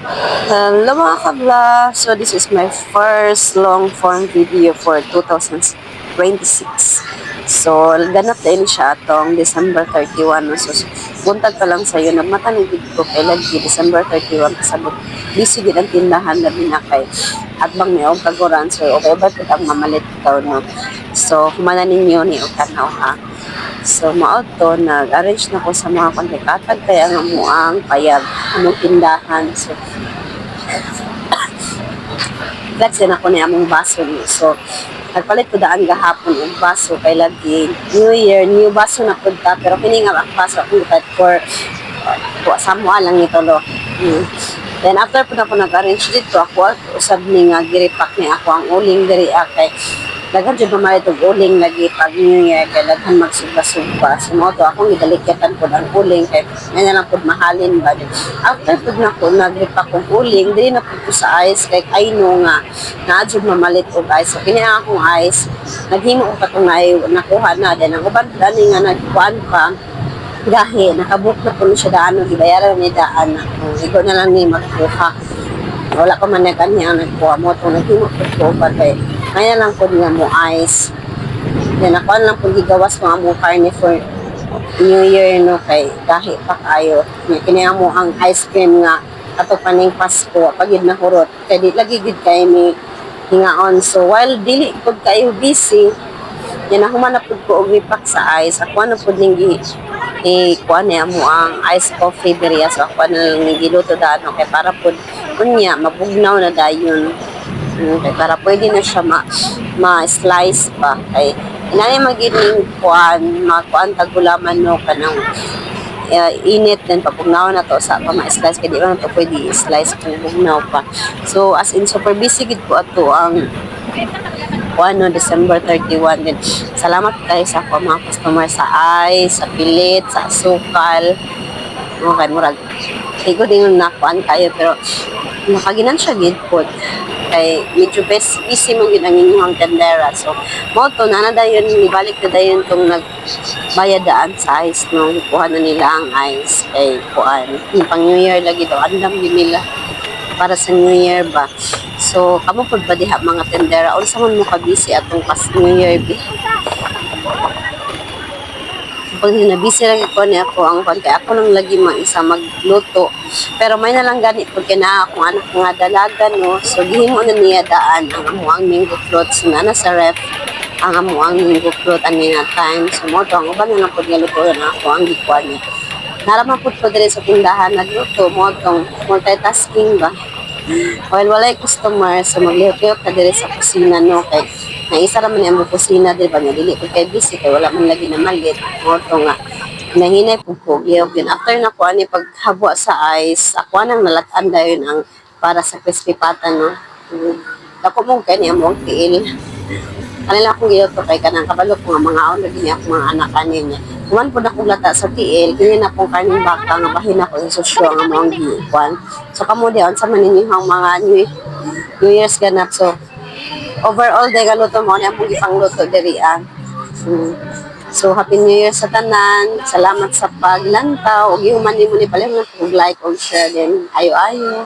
Hello mga kabla! So this is my first long form video for 2026. So ganap din siya atong December 31. So buntag pa lang sa'yo, nagmatanig ko kay lagi December 31 kasabot. Busy din ang tindahan na binakay at bang may og kaguran. So okay ba ito ang mamalit ikaw no? So humana ninyo ni og tanaw ha. So maoto nag-arrange na ko sa mga kontakatag kaya nga mo ang payag anong tindahan. So Flex din ako na among baso ni. So, nagpalit ko daan gahapon yung baso kay lagi. New Year, new baso na po ta. Pero kini nga ang baso akong ikat for samuha lang ito lo. Then after po na po nag-arrange dito ako, usab ni nga giripak ni ako ang uling diri kay daghan jud ba itong uling lagi pag New Year kay daghan magsugba-sugba. So mo to akong gidalikatan po ang uling kay ngayon lang po mahalin ba. After po na ko nagripak kong uling, dili na po sa ice kay I know nga na jud mamalit og ice. So kini akong ice naghimo ko katungay nakuha na din ang uban dani nga nagkuan pa gahi nakabook na po siya daan gibayaran ni daan ikaw na lang ni magkuha. Wala pa man na kanya nagkuha mo itong naghimo ko ba kay kaya lang po nga mo ice. Then ako lang po gigawas mga mo karne for New Year no kay gahi pa kayo. Kini mo ang ice cream nga ato paning Pasko pagid na hurot. Kay di lagi gid kay mi hingaon. So while dili pud kayo busy, yan na human na pud ko og repack sa ice. Ako na pud ning kuan niya mo ang ice coffee diri so ako na lang giluto daan kay para pud unya mabugnaw na dayon. Okay, para pwede na siya ma-slice pa. Kay inani magining kuan tagulaman no kanang init din papugnaw na to sa ma-slice kay di ba na to pwede i-slice kung bugnaw pa. So as in super busy gid ko ato ang December 31 din. Salamat kayo sa ako mga customer sa ice, sa pilit, sa asukal. Okay, murag. Higo din na kuan kayo pero nakaginan siya gid pod kay medyo busy mo gid ang inyong tendera. So mo to na dayon ibalik na dayon tong nagbayadaan sa ice no kuha na nila ang ice kay kuan yung pang New Year lagi daw andam gyud nila para sa New Year ba. So kamo pud ba diha mga tendera unsa man mo ka busy atong pas New Year bi pag nabisi lang ko ni ako ang kay ako lang lagi isa magluto pero may na lang gani pag na akong anak nga dalaga no so gihimo na niya daan ang amuang mango fruits na nasa ref ang amuang mango fruit ani na time so mo to ang uban na pud nga luto na ako ang gikuan niya naraman pud ko diri sa tindahan nagluto mo tong multitasking ba while walay customer so maglihok ka diri sa kusina no kay naisa raman niya mo kusina di ba nga dili ko kay busy kay wala man lagi na malit mo to nga nahinay po ko yun after na ko ani paghabwa sa ice ako nang nalatan dayon ang para sa crispy pata no dako mo kay niya mo ang tiil kanila akong giyoto kay kanang kabalo ko nga mga aon lagi niya akong mga anak niya kuman po na kong lata sa tiil kini na pong karning baka nga bahin ako sa susyo nga mo ang gikuan so kamo diyon sa maninyong mga New Year's ganap so overall day galuto mo na among gipangluto diri So happy New Year sa tanan. Salamat sa paglantaw. Og human nimo ni palihog like og share din. Ayo ayo.